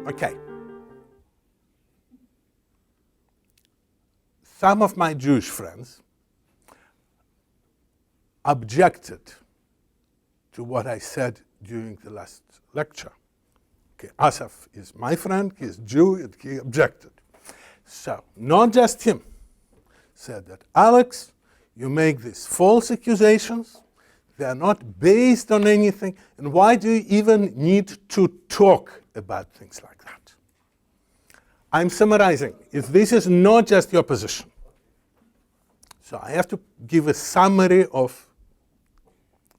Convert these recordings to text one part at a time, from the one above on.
Okay. Some of my Jewish friends objected to what I said during the last lecture. Okay, Asaf is my friend, he's Jew, and he objected. So, not just him, said that, Alex, you make these false accusations, they are not based on anything, and why do you even need to talk about things like that? I'm summarizing. This is not just your position. So I have to give a summary of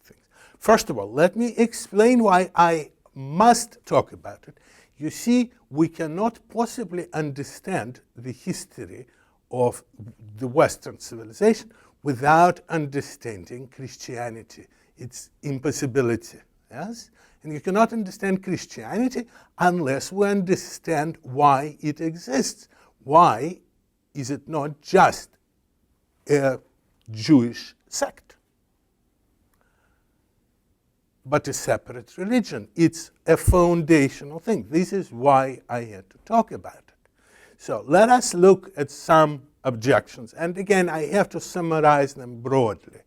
things. First of all, let me explain why I must talk about it. You see, we cannot possibly understand the history of the Western civilization without understanding Christianity, its impossibility, yes? And you cannot understand Christianity unless we understand why it exists. Why is it not just a Jewish sect, but a separate religion? It's a foundational thing. This is why I had to talk about it. So let us look at some objections. And again, I have to summarize them broadly.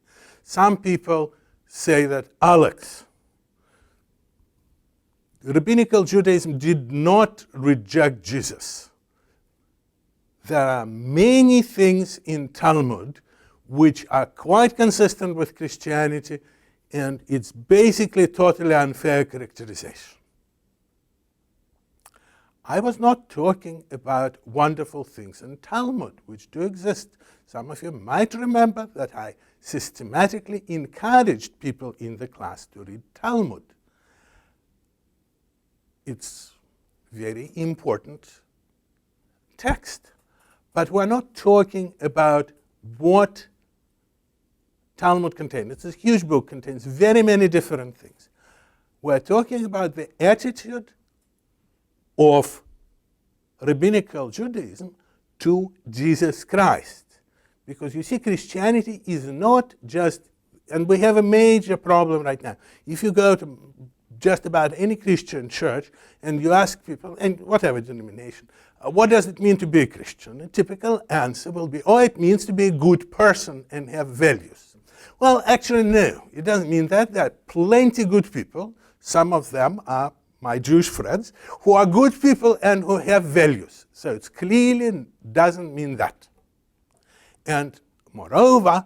Some people say that, Alex, Rabbinical Judaism did not reject Jesus. There are many things in Talmud which are quite consistent with Christianity, and it's basically totally unfair characterization. I was not talking about wonderful things in Talmud, which do exist. Some of you might remember that I systematically encouraged people in the class to read Talmud. It's very important text. But we're not talking about what Talmud contains. It's a huge book, contains very many different things. We're talking about the attitude of Rabbinical Judaism to Jesus Christ. Because you see, Christianity is not just, and we have a major problem right now. If you go to just about any Christian church and you ask people, and whatever denomination, what does it mean to be a Christian? A typical answer will be, oh, it means to be a good person and have values. Well, actually, no, it doesn't mean that. There are plenty good people. Some of them are my Jewish friends, who are good people and who have values. So it clearly doesn't mean that. And moreover,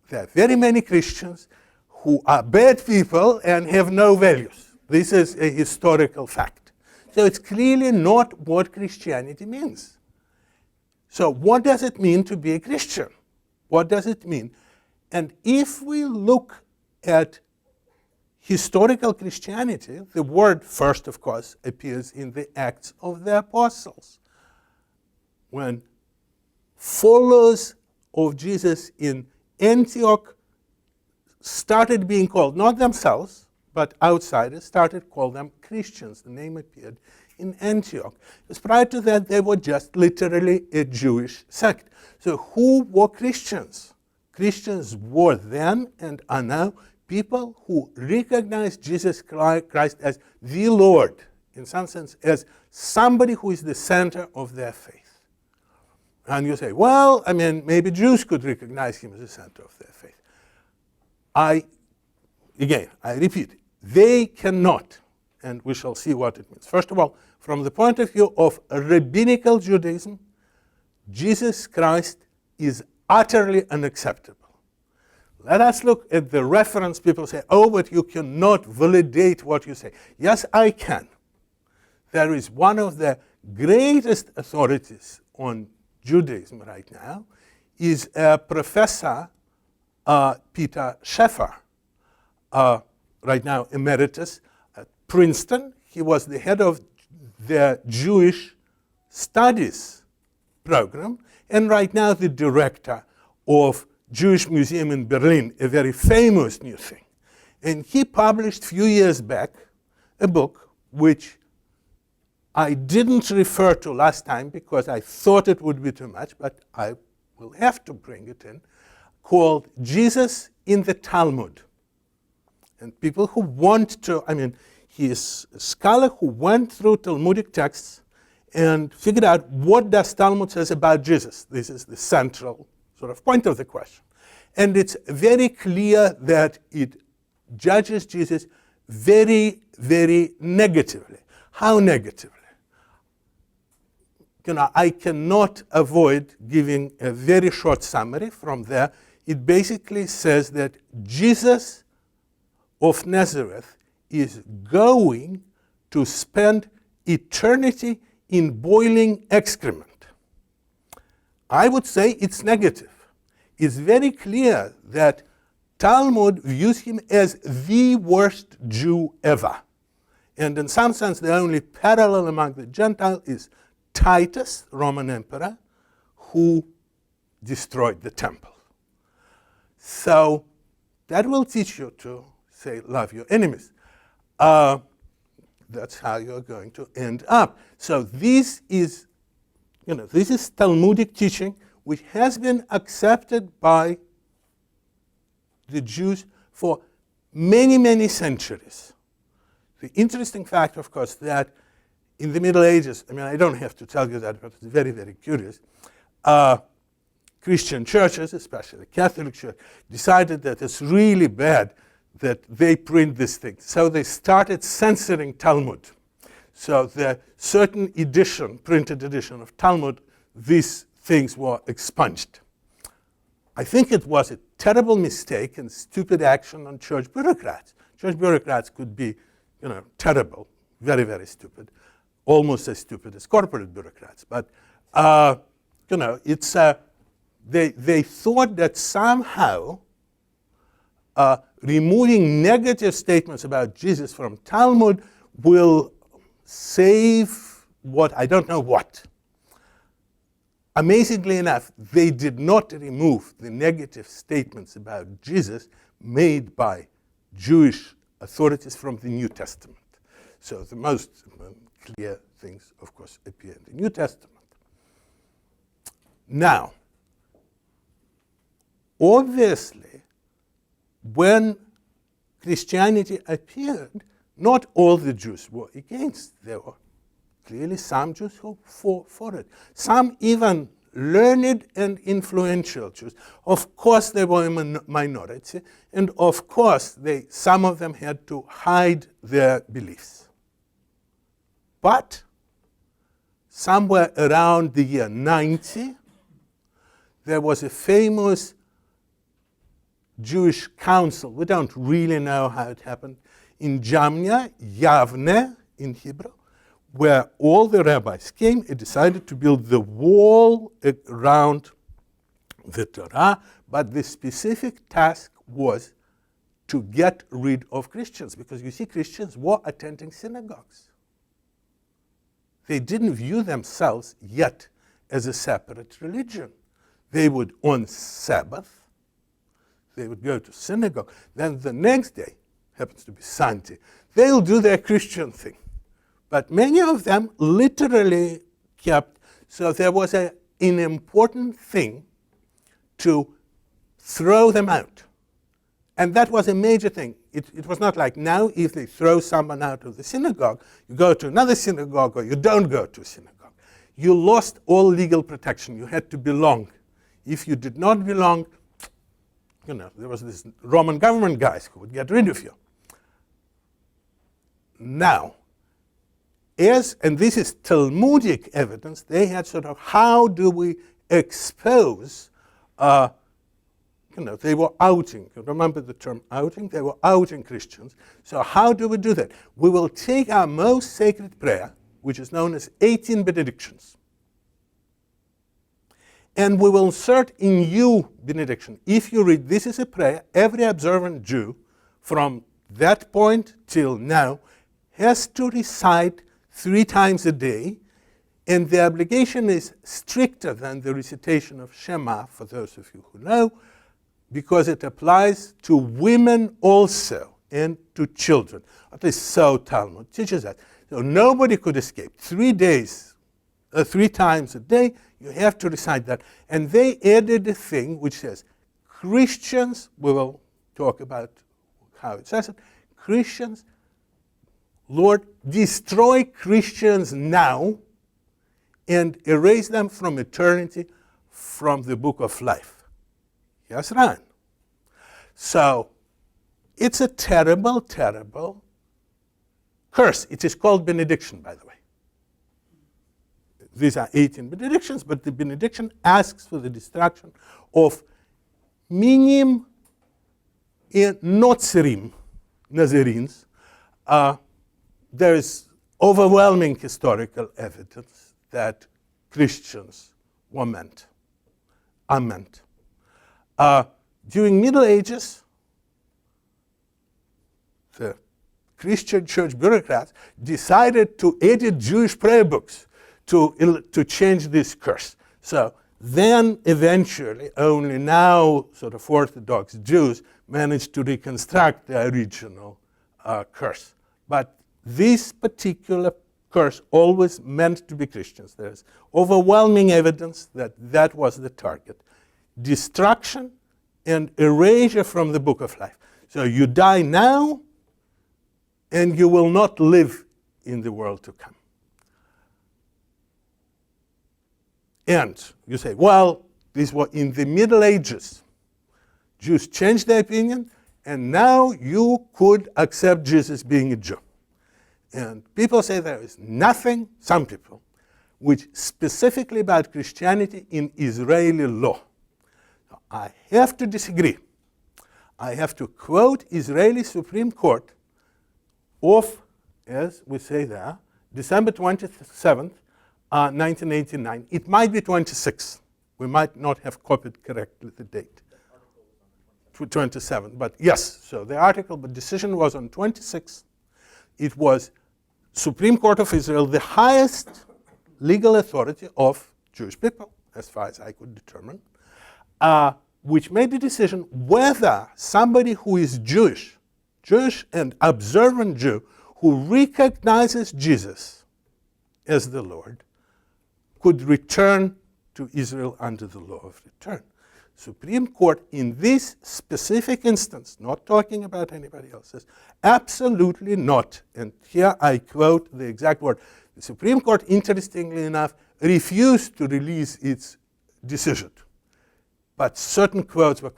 there are very many Christians who are bad people and have no values. This is a historical fact. So it's clearly not what Christianity means. So what does it mean to be a Christian? What does it mean? And if we look at historical Christianity, the word first, of course, appears in the Acts of the Apostles. When followers of Jesus in Antioch started being called, not themselves, but outsiders, started call them Christians. The name appeared in Antioch. Because prior to that, they were just literally a Jewish sect. So who were Christians? Christians were then and are now people who recognize Jesus Christ as the Lord, in some sense, as somebody who is the center of their faith. And you say, well, I mean, maybe Jews could recognize him as the center of their faith. I repeat, they cannot, and we shall see what it means. First of all, from the point of view of Rabbinical Judaism, Jesus Christ is utterly unacceptable. Let us look at the reference. People say, oh, but you cannot validate what you say. Yes, I can. There is one of the greatest authorities on Judaism right now is Professor Peter Scheffer, right now emeritus at Princeton. He was the head of the Jewish Studies program, and right now the director of Jewish Museum in Berlin, a very famous new thing. And he published a few years back a book which I didn't refer to last time because I thought it would be too much, but I will have to bring it in, called Jesus in the Talmud. And people who want to, he is a scholar who went through Talmudic texts and figured out what does Talmud says about Jesus. This is the central sort of point of the question. And it's very clear that it judges Jesus very, very negatively. How negatively? I cannot avoid giving a very short summary from there. It basically says that Jesus of Nazareth is going to spend eternity in boiling excrement. I would say it's negative. It's very clear that Talmud views him as the worst Jew ever. And in some sense, the only parallel among the Gentiles is Titus, Roman emperor, who destroyed the temple. So that will teach you to say, love your enemies. That's how you're going to end up. So this is Talmudic teaching, which has been accepted by the Jews for many, many centuries. The interesting fact, of course, that in the Middle Ages, I don't have to tell you that, but it's very, very curious, Christian churches, especially the Catholic Church, decided that it's really bad that they print this thing. So they started censoring Talmud. So the certain edition, printed edition of Talmud, these things were expunged. I think it was a terrible mistake and stupid action on church bureaucrats. Church bureaucrats could be, terrible, very, very stupid, almost as stupid as corporate bureaucrats. But, it's they thought that somehow removing negative statements about Jesus from Talmud will save I don't know what. Amazingly enough, they did not remove the negative statements about Jesus made by Jewish authorities from the New Testament. So the most clear things, of course, appear in the New Testament. Now, obviously, when Christianity appeared, not all the Jews were against. There were clearly some Jews who fought for it. Some even learned and influential Jews. Of course, they were a minority, and of course, some of them had to hide their beliefs. But somewhere around the year 90, there was a famous Jewish council. We don't really know how it happened. In Jamnia, Yavne in Hebrew, where all the rabbis came and decided to build the wall around the Torah, but the specific task was to get rid of Christians, because you see, Christians were attending synagogues. They didn't view themselves yet as a separate religion. They would, on Sabbath, they would go to synagogue. Then the next day, happens to be Sunday, they'll do their Christian thing. But many of them literally kept, so there was an important thing to throw them out. And that was a major thing. It was not like now, if they throw someone out of the synagogue, you go to another synagogue or you don't go to a synagogue. You lost all legal protection. You had to belong. If you did not belong, there was this Roman government guys who would get rid of you. Now, and this is Talmudic evidence, they had sort of, how do we expose, they were outing. You remember the term outing? They were outing Christians. So how do we do that? We will take our most sacred prayer, which is known as 18 benedictions, and we will insert a new benediction. If you read, this is a prayer, every observant Jew from that point till now has to recite 3 times a day, and the obligation is stricter than the recitation of Shema, for those of you who know, because it applies to women also and to children. At least so Talmud teaches that. So nobody could escape. 3 times a day, you have to recite that. And they added a thing which says, Christians, we will talk about how it says it, Christians, Lord, destroy Christians now and erase them from eternity from the book of life. Yes, Ryan? So it's a terrible, terrible curse. It is called benediction, by the way. These are 18 benedictions, but the benediction asks for the destruction of minim and notzerim, Nazarenes. There is overwhelming historical evidence that Christians are meant. During Middle Ages, the Christian church bureaucrats decided to edit Jewish prayer books to change this curse. So then eventually only now sort of Orthodox Jews managed to reconstruct the original curse. But this particular curse always meant to be Christians. There's overwhelming evidence that that was the target. Destruction and erasure from the book of life. So you die now, and you will not live in the world to come. And you say, well, these were in the Middle Ages. Jews changed their opinion, and now you could accept Jesus being a Jew. And people say there is nothing, some people, which specifically about Christianity in Israeli law. So I have to disagree. I have to quote Israeli Supreme Court of, as we say there, December 27th, 1989. It might be 26. We might not have copied correctly the date. 27, but yes. So the article, the decision was on 26. It was Supreme Court of Israel, the highest legal authority of Jewish people, as far as I could determine, which made the decision whether somebody who is Jewish and observant Jew, who recognizes Jesus as the Lord, could return to Israel under the law of return. Supreme Court, in this specific instance, not talking about anybody else's, absolutely not. And here I quote the exact word. The Supreme Court, interestingly enough, refused to release its decision. But certain quotes were,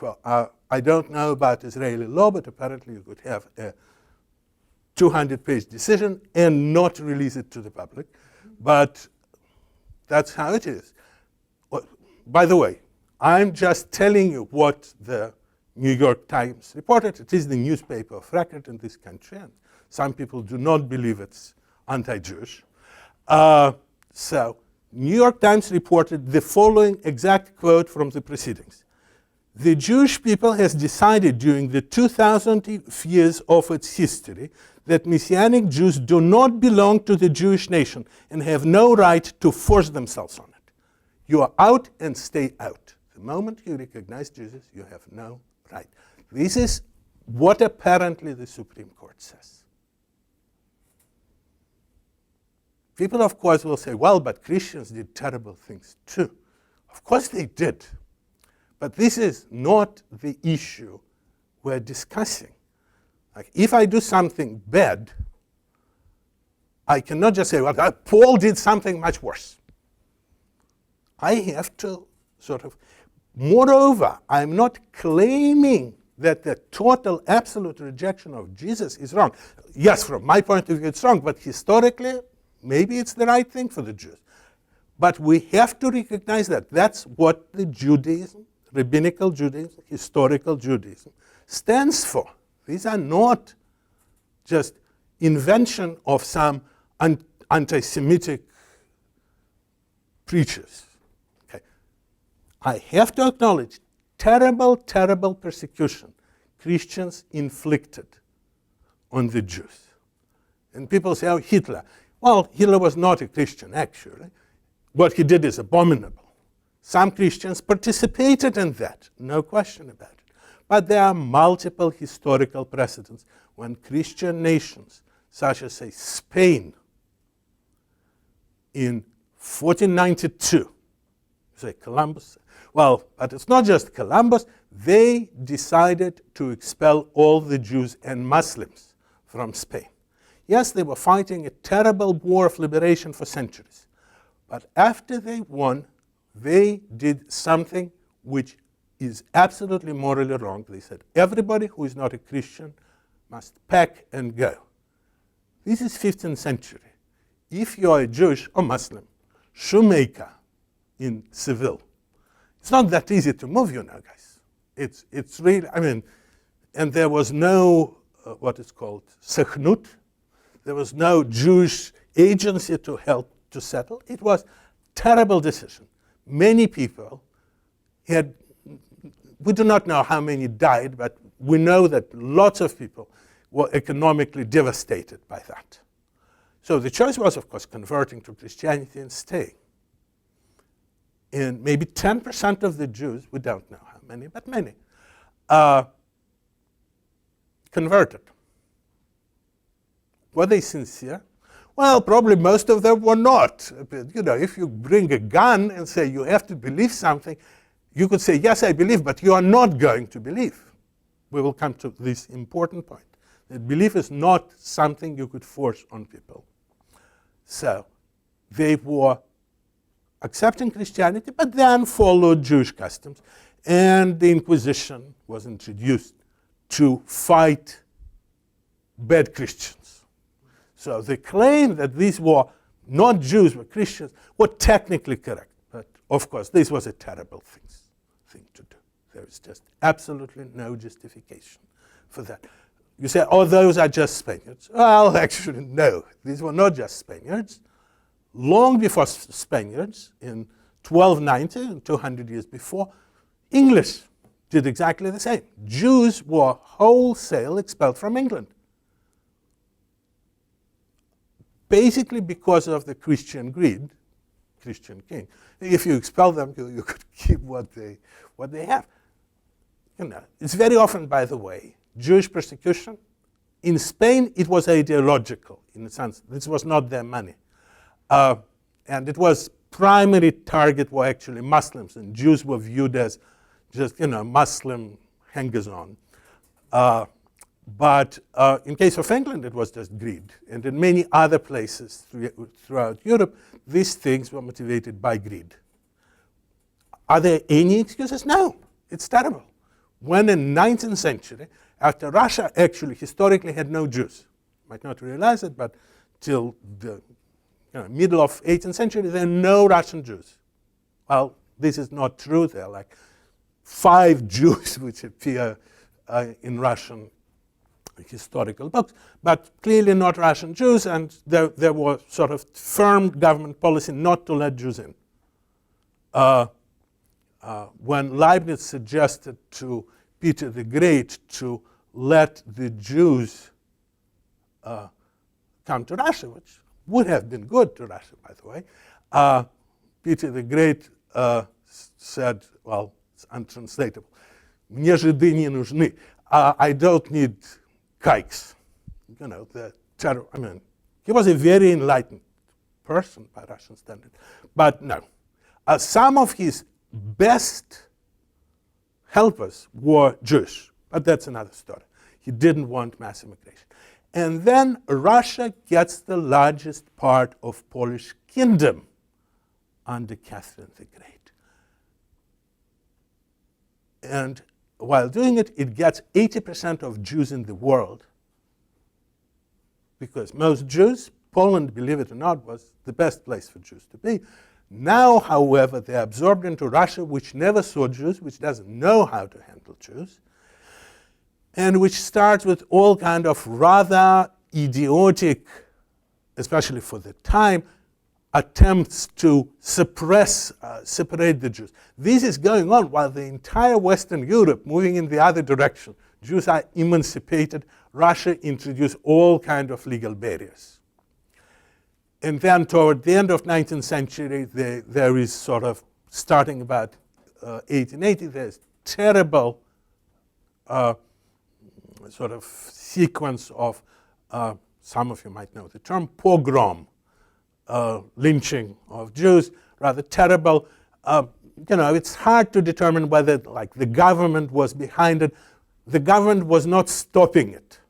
I don't know about Israeli law, but apparently you could have a 200-page decision and not release it to the public. But that's how it is. By the way, I'm just telling you what the New York Times reported. It is the newspaper of record in this country, and some people do not believe it's anti-Jewish. So New York Times reported the following exact quote from the proceedings. The Jewish people has decided during the 2,000 years of its history that Messianic Jews do not belong to the Jewish nation and have no right to force themselves on it. You are out and stay out. The moment you recognize Jesus, you have no right. This is what apparently the Supreme Court says. People, of course, will say, well, but Christians did terrible things too. Of course they did. But this is not the issue we're discussing. Like, if I do something bad, I cannot just say, well, Paul did something much worse. I have to sort of, moreover, I'm not claiming that the total absolute rejection of Jesus is wrong. Yes, from my point of view, it's wrong, but historically, maybe it's the right thing for the Jews. But we have to recognize that that's what the Judaism, rabbinical Judaism, historical Judaism, stands for. These are not just invention of some anti-Semitic preachers. Okay. I have to acknowledge terrible, terrible persecution Christians inflicted on the Jews. And people say, oh, Hitler. Well, Hitler was not a Christian, actually. What he did is abominable. Some Christians participated in that, no question about it. But there are multiple historical precedents when Christian nations, such as, say, Spain, in 1492, say Columbus, well, but it's not just Columbus, they decided to expel all the Jews and Muslims from Spain. Yes, they were fighting a terrible war of liberation for centuries. But after they won, they did something which is absolutely morally wrong. They said, everybody who is not a Christian must pack and go. This is 15th century. If you are a Jewish or Muslim shoemaker in Seville, it's not that easy to move, you know, guys. It's really, I mean, and there was no, what is called, sechnut. There was no Jewish agency to help to settle. It was a terrible decision. Many people had, we do not know how many died, but we know that lots of people were economically devastated by that. So the choice was, of course, converting to Christianity and staying. And maybe 10% of the Jews, we don't know how many, but many, converted. Were they sincere? Well, probably most of them were not. But, you know, if you bring a gun and say you have to believe something, you could say, yes, I believe, but you are not going to believe. We will come to this important point, that belief is not something you could force on people. So they were accepting Christianity, but then followed Jewish customs, and the Inquisition was introduced to fight bad Christians. So the claim that these were not Jews, were Christians, were technically correct. But of course, this was a terrible thing to do. There is just absolutely no justification for that. You say, oh, those are just Spaniards. Well, actually, no. These were not just Spaniards. Long before Spaniards, in 1290, 200 years before, English did exactly the same. Jews were wholesale expelled from England, basically because of the Christian greed, Christian king. If you expel them, you could keep what they have. You know, it's very often, by the way, Jewish persecution. In Spain, it was ideological, in a sense. This was not their money. And it was primary target were actually Muslims, and Jews were viewed as just, you know, Muslim hangers-on. But in case of England, it was just greed. And in many other places throughout Europe, these things were motivated by greed. Are there any excuses? No, it's terrible. When in 19th century, after Russia actually historically had no Jews, you might not realize it, but till the middle of 18th century, there are no Russian Jews. Well, this is not true. There are like 5 Jews which appear in Russian historical books, but clearly not Russian Jews, and there was sort of firm government policy not to let Jews in. When Leibniz suggested to Peter the Great to let the Jews come to Russia, which would have been good to Russia, by the way, Peter the Great said, well, it's untranslatable, "Мне жиды не нужны." I don't need kikes. You know, I mean, he was a very enlightened person by Russian standards, but no. Some of his best helpers were Jewish, but that's another story. He didn't want mass immigration. And then Russia gets the largest part of Polish kingdom under Catherine the Great. And while doing it, it gets 80% of Jews in the world, because most Jews, Poland, believe it or not, was the best place for Jews to be. Now, however, they're absorbed into Russia, which never saw Jews, which doesn't know how to handle Jews, and which starts with all kind of rather idiotic, especially for the time, attempts to separate the Jews. This is going on while the entire Western Europe moving in the other direction. Jews are emancipated. Russia introduced all kind of legal barriers. And then toward the end of 19th century, there is sort of, starting about 1880, there's terrible sort of sequence of, some of you might know the term, pogrom, lynching of Jews, rather terrible. You know, it's hard to determine whether like the government was behind it. The government was not stopping it.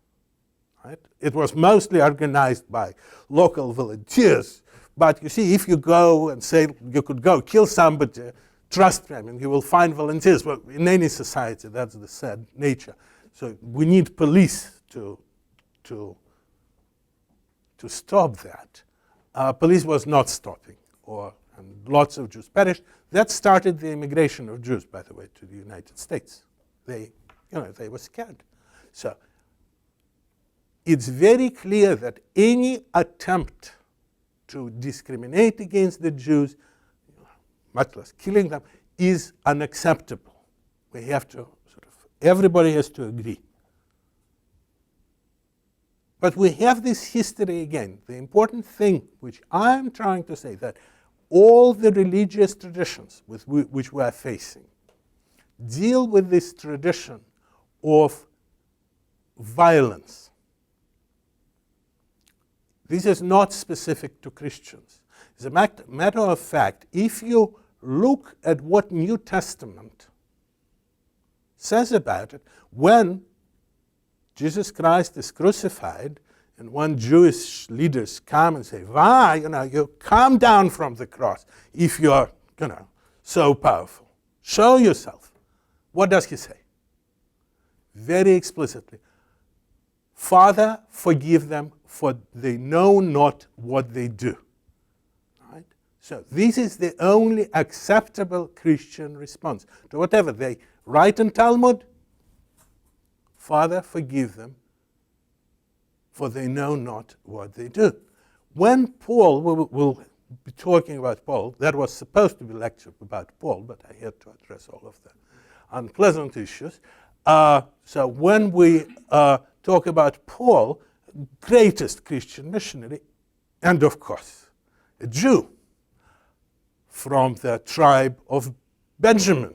Right? It was mostly organized by local volunteers, But you see, if you go and say you could go kill somebody, trust me, I mean, you will find volunteers. Well, in any society, that's the sad nature. So we need police to stop that. Police was not stopping, and lots of Jews perished. That started the immigration of Jews, by the way, to the United States. They were scared. So it's very clear that any attempt to discriminate against the Jews, much less killing them, is unacceptable. We have to everybody has to agree. But we have this history again. The important thing which I'm trying to say, that all the religious traditions with which we are facing deal with this tradition of violence. This is not specific to Christians. As a matter of fact, if you look at what New Testament says about it, when Jesus Christ is crucified, and when Jewish leaders come and say, "Why, you come down from the cross if you're, so powerful. Show yourself." What does he say? Very explicitly, "Father, forgive them, for they know not what they do." Right? So this is the only acceptable Christian response to whatever they write in Talmud. "Father, forgive them, for they know not what they do." When Paul, we'll be talking about Paul, that was supposed to be a lecture about Paul, but I had to address all of the unpleasant issues. So when we talk about Paul, greatest Christian missionary, and of course, a Jew from the tribe of Benjamin.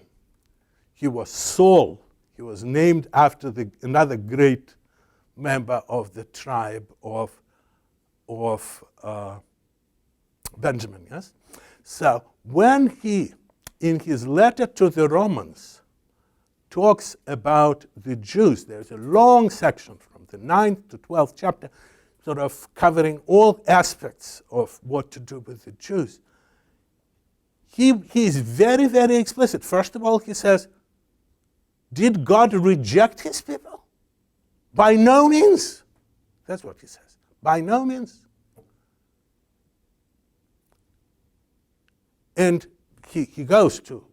He was Saul. He was named after another great member of the tribe of Benjamin, yes? So when he, in his letter to the Romans, talks about the Jews, there's a long section from the 9th to 12th chapter, sort of covering all aspects of what to do with the Jews. He is very, very explicit. First of all, he says, did God reject his people? By no means. That's what he says. By no means. And he goes to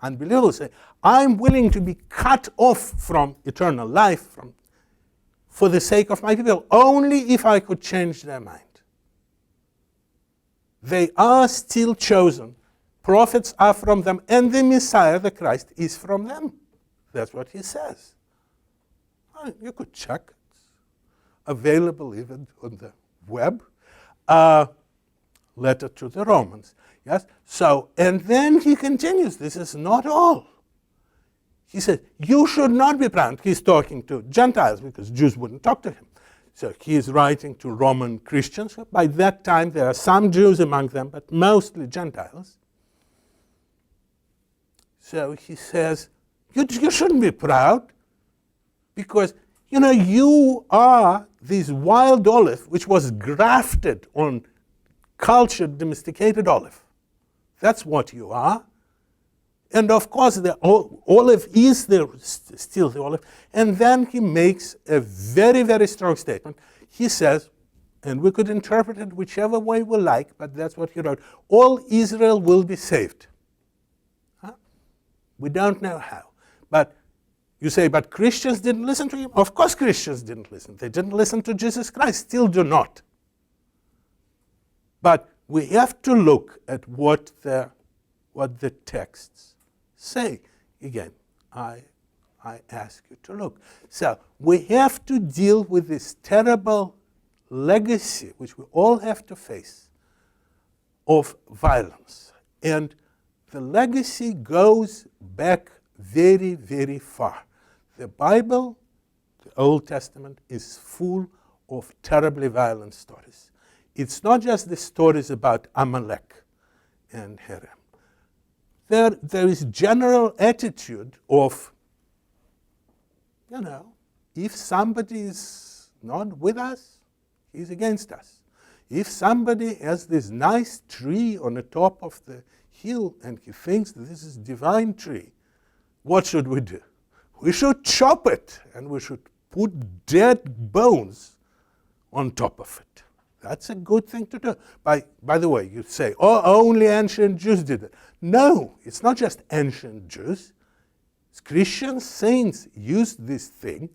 unbelievable say, I'm willing to be cut off from eternal life for the sake of my people, only if I could change their mind. They are still chosen. Prophets are from them, and the Messiah, the Christ, is from them. That's what he says. You could check. It's available even on the web. Letter to the Romans. Yes. So, and then he continues. This is not all. He says, you should not be proud. He's talking to Gentiles because Jews wouldn't talk to him. So he is writing to Roman Christians. By that time, there are some Jews among them, but mostly Gentiles. So he says, you shouldn't be proud because, you are this wild olive which was grafted on cultured, domesticated olive. That's what you are. And of course, the olive is still the olive. And then he makes a very, very strong statement. He says, and we could interpret it whichever way we like, but that's what he wrote, all Israel will be saved. Huh? We don't know how. But you say, but Christians didn't listen to him? Of course Christians didn't listen. They didn't listen to Jesus Christ, still do not. But we have to look at what the texts say. Again, I ask you to look. So we have to deal with this terrible legacy, which we all have to face, of violence. And the legacy goes back very, very far. The Bible, the Old Testament, is full of terribly violent stories. It's not just the stories about Amalek and Herem. There is general attitude of, if somebody is not with us, he's against us. If somebody has this nice tree on the top of the hill and he thinks that this is divine tree, what should we do? We should chop it and we should put dead bones on top of it. That's a good thing to do. By the way, you say, oh, only ancient Jews did it. No, it's not just ancient Jews. Christian saints used this thing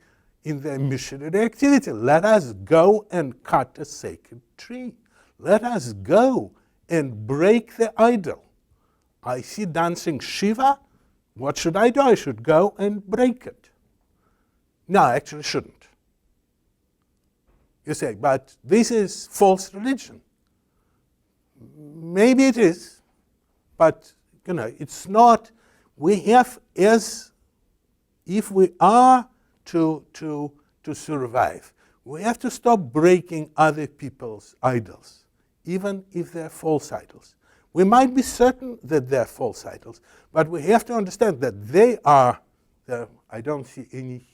in their missionary activity. Let us go and cut a sacred tree. Let us go and break the idol. I see dancing Shiva. What should I do? I should go and break it. No, I actually shouldn't. You say, but this is false religion. Maybe it is, but it's not. We have, if we are to survive, we have to stop breaking other people's idols, even if they're false idols. We might be certain that they're false idols, but we have to understand that they are, I don't see any,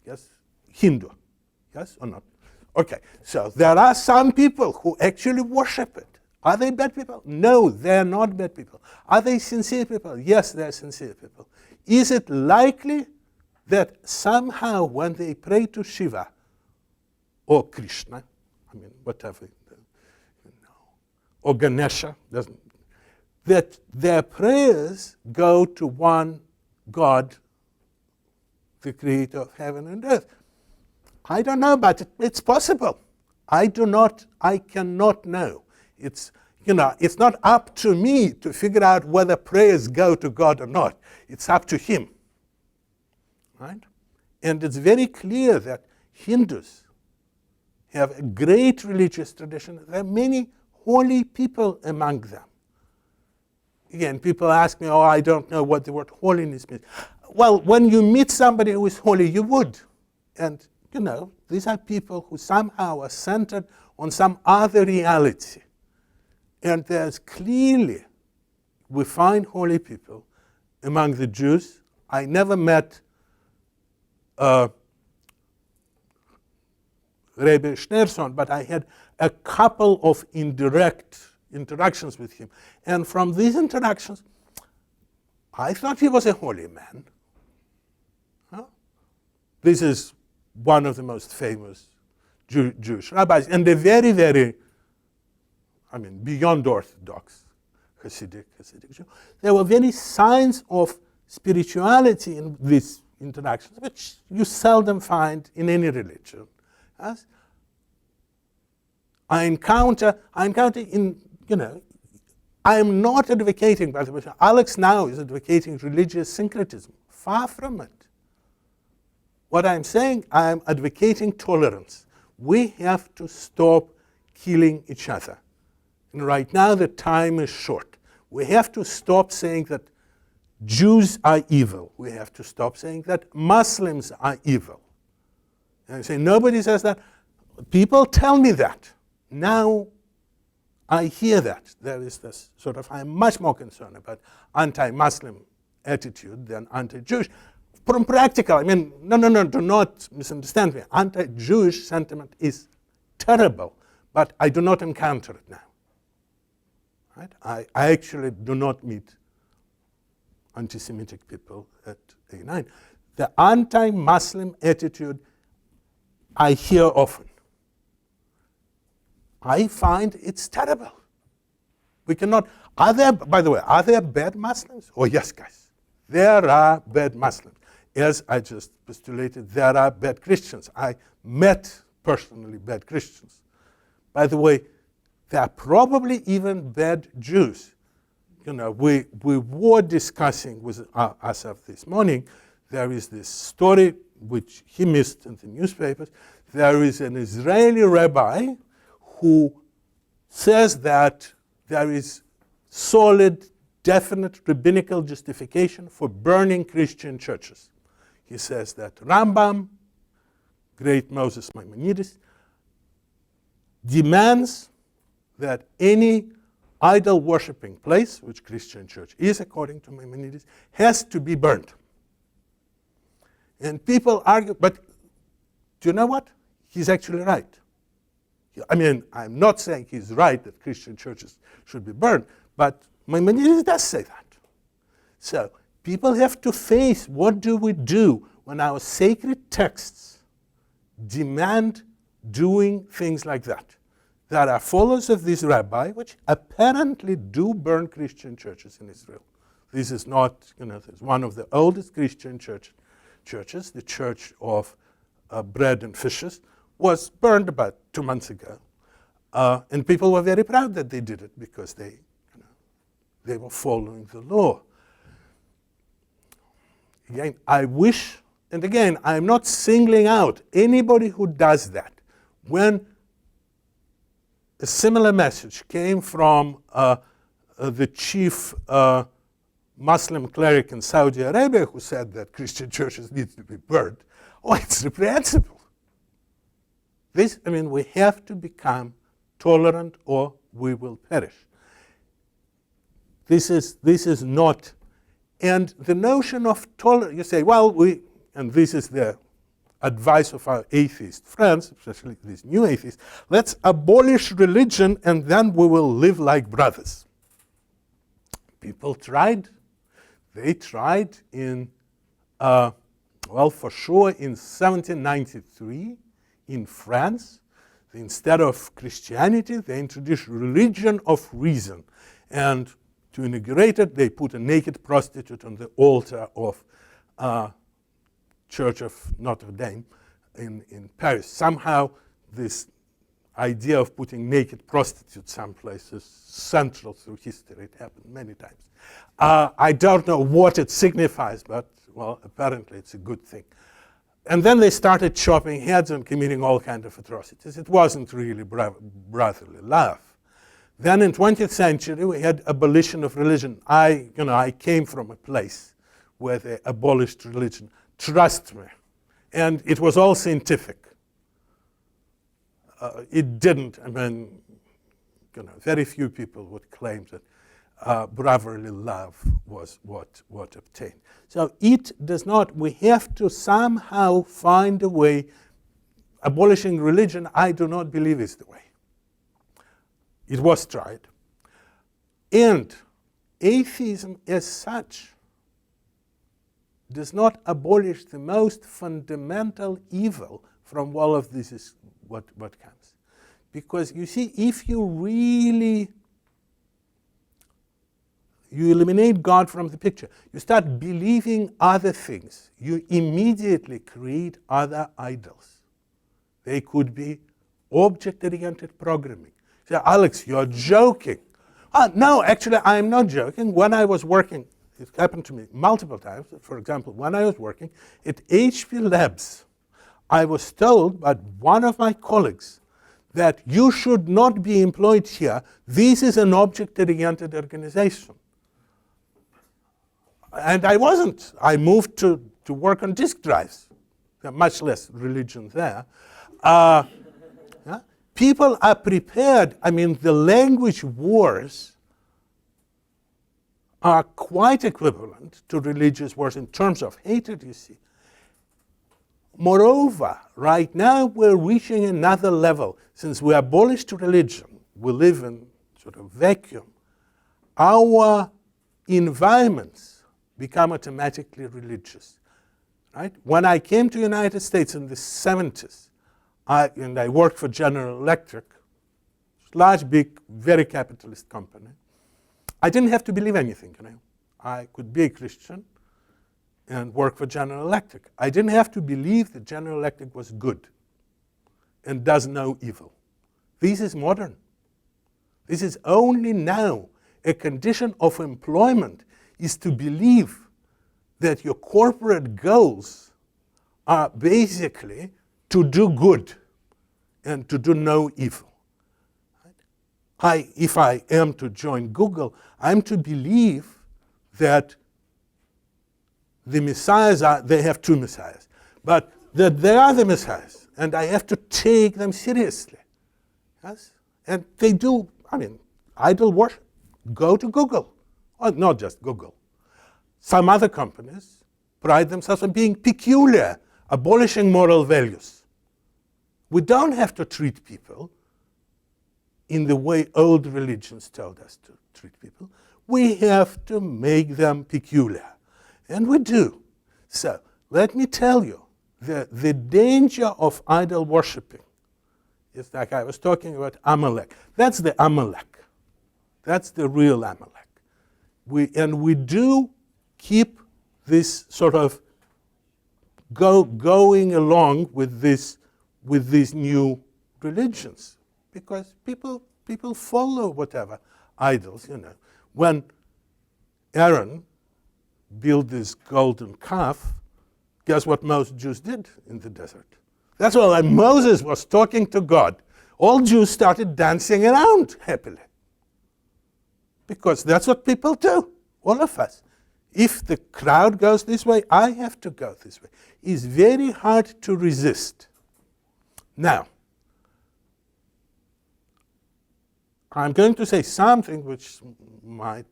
yes, Hindu, yes or not? Okay, so there are some people who actually worship it. Are they bad people? No, they're not bad people. Are they sincere people? Yes, they're sincere people. Is it likely that somehow when they pray to Shiva or Krishna, whatever, or Ganesha, that their prayers go to one God, the creator of heaven and earth? I don't know, but it's possible. I cannot know. It's not up to me to figure out whether prayers go to God or not. It's up to him. Right? And it's very clear that Hindus have a great religious tradition. There are many holy people among them. Again, people ask me, I don't know what the word holiness means. Well, when you meet somebody who is holy, you would. And these are people who somehow are centered on some other reality. And there's clearly, we find holy people among the Jews. I never met Rebbe Schneerson, but I had a couple of indirect interactions with him. And from these interactions, I thought he was a holy man. This is one of the most famous Jewish rabbis, and a very, very, beyond orthodox Hasidic Jew. There were very signs of spirituality in these interactions, which you seldom find in any religion. Yes? I encounter in, I am not advocating, by the way, Alex now is advocating religious syncretism. Far from it. What I'm saying, I'm advocating tolerance. We have to stop killing each other. And right now the time is short. We have to stop saying that Jews are evil. We have to stop saying that Muslims are evil. And I say, nobody says that. People tell me that. Now I hear that. There is this I'm much more concerned about anti-Muslim attitude than anti-Jewish. From practical, no, do not misunderstand me. Anti-Jewish sentiment is terrible, but I do not encounter it now. Right? I actually do not meet anti-Semitic people at A9. The anti-Muslim attitude I hear often. I find it's terrible. We cannot, by the way, are there bad Muslims? Oh yes, guys, there are bad Muslims. As I just postulated, there are bad Christians. I met personally bad Christians. By the way, there are probably even bad Jews. We were discussing with Asaf this morning. There is this story which he missed in the newspapers. There is an Israeli rabbi who says that there is solid, definite rabbinical justification for burning Christian churches. He says that Rambam, great Moses Maimonides, demands that any idol-worshipping place, which Christian church is according to Maimonides, has to be burned. And people argue, but do you know what? He's actually right. I mean, I'm not saying he's right that Christian churches should be burned, but Maimonides does say that. So people have to face, what do we do when our sacred texts demand doing things like that? There are followers of this rabbi which apparently do burn Christian churches in Israel. This is not, it's one of the oldest Christian churches, the Church of Bread and Fishes, was burned about 2 months ago. And people were very proud that they did it because they were following the law. Again, I wish, and again, I'm not singling out anybody who does that. When a similar message came from the chief Muslim cleric in Saudi Arabia who said that Christian churches need to be burned, it's reprehensible. We have to become tolerant or we will perish. This is not, and the notion of tolerance, you say, and this is the advice of our atheist friends, especially these new atheists, let's abolish religion and then we will live like brothers. People tried. They tried in, for sure in 1793 in France. Instead of Christianity, they introduced religion of reason. And to inaugurate it, they put a naked prostitute on the altar of Church of Notre Dame in Paris. Somehow this idea of putting naked prostitutes someplace is central through history. It happened many times. I don't know what it signifies, but, apparently it's a good thing. And then they started chopping heads and committing all kinds of atrocities. It wasn't really brotherly love. Then in 20th century, we had abolition of religion. I came from a place where they abolished religion. Trust me. And it was all scientific. It didn't, very few people would claim that brotherly love was what obtained. So it does not, we have to somehow find a way. Abolishing religion, I do not believe is the way. It was tried. And atheism as such does not abolish the most fundamental evil from all of this is what comes. Because you see, if you really eliminate God from the picture, you start believing other things, you immediately create other idols. They could be object-oriented programming. So, Alex, you're joking. No, actually, I'm not joking. When I was working, it happened to me multiple times. For example, when I was working at HP Labs, I was told by one of my colleagues that you should not be employed here. This is an object-oriented organization. And I wasn't. I moved to work on disk drives. Much less religion there. People are prepared. The language wars are quite equivalent to religious wars in terms of hatred, you see. Moreover, right now we're reaching another level. Since we abolished religion, we live in sort of vacuum. Our environments become automatically religious. Right? When I came to the United States in the 70s, I worked for General Electric, large, big, very capitalist company. I didn't have to believe anything. I could be a Christian and work for General Electric. I didn't have to believe that General Electric was good and does no evil. This is modern. This is only now a condition of employment is to believe that your corporate goals are basically to do good and to do no evil. If I am to join Google, I'm to believe that the messiahs they have two messiahs, but that they are the messiahs, and I have to take them seriously. Yes? And they do, idol worship. Go to Google, or not just Google. Some other companies pride themselves on being peculiar, abolishing moral values. We don't have to treat people in the way old religions told us to treat people. We have to make them peculiar. And we do. So let me tell you, the danger of idol worshipping is like I was talking about Amalek. That's the Amalek. That's the real Amalek. We do keep this sort of going along with these new religions, because people follow whatever idols, When Aaron built this golden calf, guess what most Jews did in the desert? That's why when Moses was talking to God, all Jews started dancing around happily. Because that's what people do, all of us. If the crowd goes this way, I have to go this way. It's very hard to resist. Now, I'm going to say something which might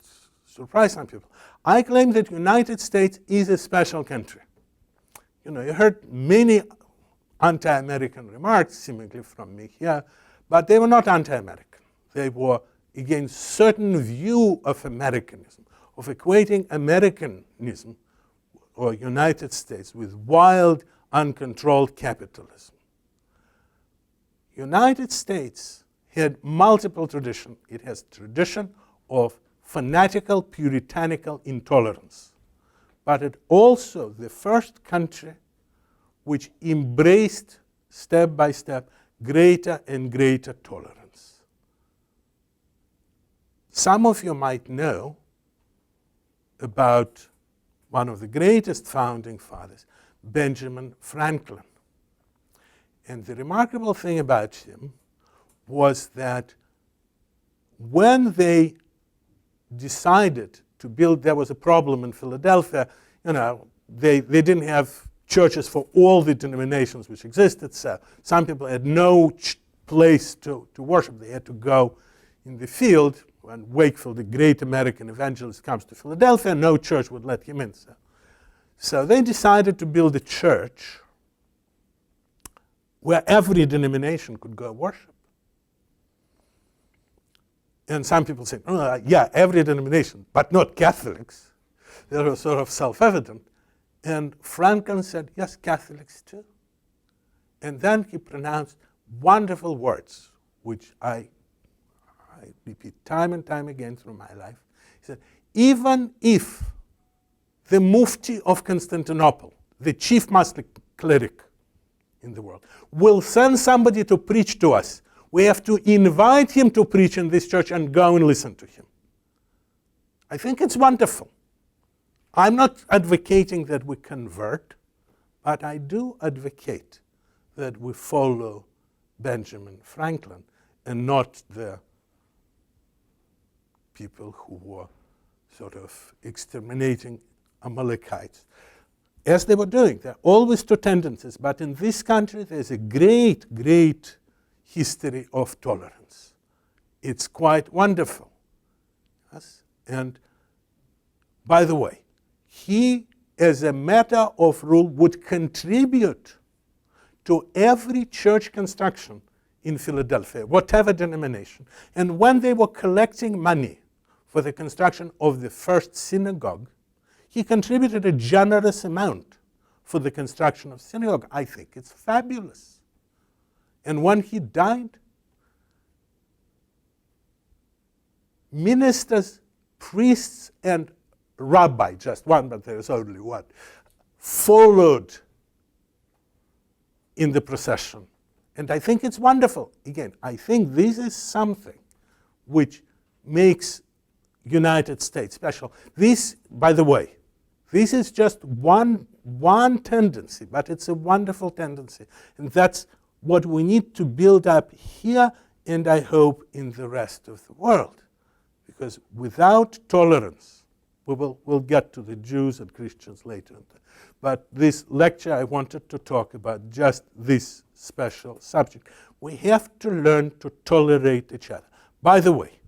surprise some people. I claim that the United States is a special country. You heard many anti-American remarks, seemingly from me here, but they were not anti-American. They were against certain view of Americanism, of equating Americanism or United States with wild, uncontrolled capitalism. United States had multiple traditions. It has tradition of fanatical, puritanical intolerance. But it also the first country which embraced, step by step, greater and greater tolerance. Some of you might know about one of the greatest founding fathers, Benjamin Franklin. And the remarkable thing about him was that when they decided to build, there was a problem in Philadelphia, they didn't have churches for all the denominations which existed, so some people had no place to worship. They had to go in the field. When Wakefield, the great American evangelist, comes to Philadelphia, no church would let him in. So they decided to build a church where every denomination could go worship. And some people say, yeah, every denomination, but not Catholics. They were sort of self-evident. And Franklin said, yes, Catholics too. And then he pronounced wonderful words, which I repeat time and time again through my life. He said, even if the Mufti of Constantinople, the chief Muslim cleric in the world, will send somebody to preach to us, we have to invite him to preach in this church and go and listen to him. I think it's wonderful. I'm not advocating that we convert, but I do advocate that we follow Benjamin Franklin and not the people who were sort of exterminating Amalekites. As they were doing, there are always two tendencies, but in this country there's a great, great history of tolerance. It's quite wonderful. Yes? And by the way, he, as a matter of rule, would contribute to every church construction in Philadelphia, whatever denomination. And when they were collecting money for the construction of the first synagogue, he contributed a generous amount for the construction of synagogue. I think it's fabulous. And when he died, ministers, priests, and rabbi, just one, but there is only one, followed in the procession. And I think it's wonderful. Again, I think this is something which makes United States special. This, by the way, this is just one tendency, but it's a wonderful tendency. And that's what we need to build up here, and I hope in the rest of the world. Because without tolerance, we'll get to the Jews and Christians later. But this lecture, I wanted to talk about just this special subject. We have to learn to tolerate each other. By the way,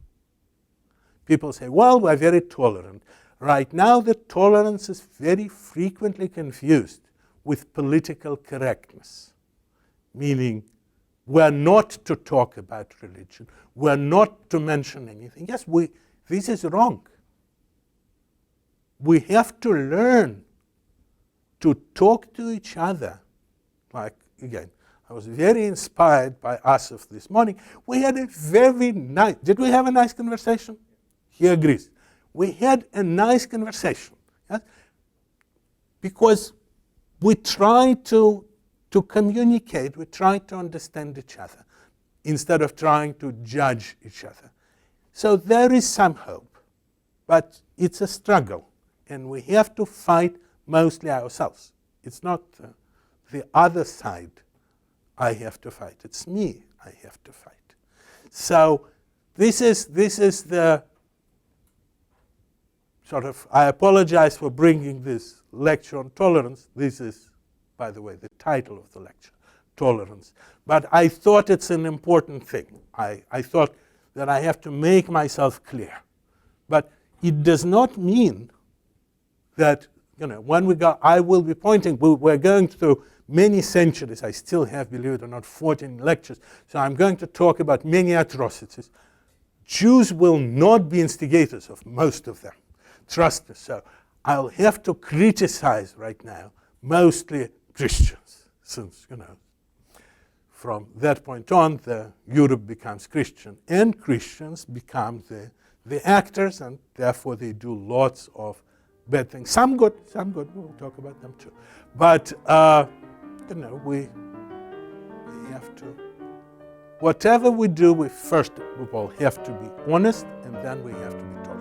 people say, well, we're very tolerant. Right now, the tolerance is very frequently confused with political correctness, meaning we're not to talk about religion. We're not to mention anything. Yes, this is wrong. We have to learn to talk to each other. Like, again, I was very inspired by Asif this morning. We had a very nice, did we have a nice conversation? He agrees. We had a nice conversation. Yes? Because we try to communicate, we try to understand each other instead of trying to judge each other. So there is some hope, but it's a struggle, and we have to fight mostly ourselves. It's not the other side I have to fight. It's me I have to fight. So this is the sort of, I apologize for bringing this lecture on tolerance. This is, by the way, the title of the lecture, Tolerance. But I thought it's an important thing. I thought that I have to make myself clear. But it does not mean that, when we go, I will be pointing, we're going through many centuries. I still have, believe it or not, 14 lectures. So I'm going to talk about many atrocities. Jews will not be instigators of most of them. Trust me. So I'll have to criticize right now mostly Christians, since, from that point on, Europe becomes Christian, and Christians become the actors, and therefore they do lots of bad things. Some good, we'll talk about them too. But, we have to, whatever we do, we first of all have to be honest, and then we have to be tolerant.